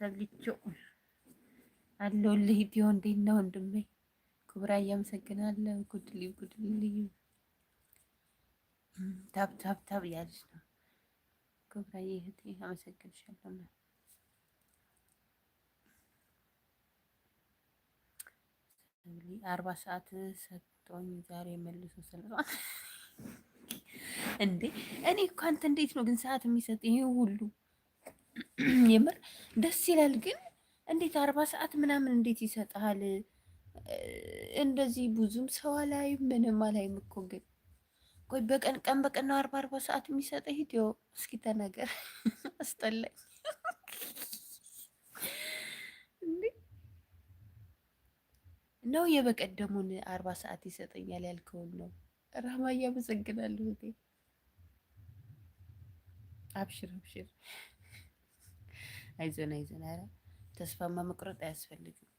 ሰግቼው አለሁልህ። ኢትዮ እንዴት ነው ወንድሜ? ክብራ እያመሰግናለሁ። ጉድልዩ ታብ ታብ ታብ እያለች ነው። ክብራዬ እህቴ አመሰግንሻለሁ። 40 ሰዓት ሰጥቶኝ ዛሬ መልሶ ሰልጧል። እንዴ እኔ እኮ አንተ እንዴት ነው ግን ሰዓት የሚሰጥ ይሄ ሁሉ? የምር ደስ ይላል ግን እንዴት 40 ሰዓት ምናምን እንዴት ይሰጥሃል? እንደዚህ ብዙም ሰው አላይም ምንም አላይም እኮ ግን ቆይ ቀን በቀን ነው 40 ሰዓት የሚሰጠህ? ሂድ እስኪ ተናገር። አስጠላኝ ነው የበቀደሙን 40 ሰዓት ይሰጠኛል ያልከውን ነው? ራማ እያመሰግናለሁ። አብሽር አብሽር፣ አይዞን አይዞን። ኧረ ተስፋማ መቁረጥ አያስፈልግም።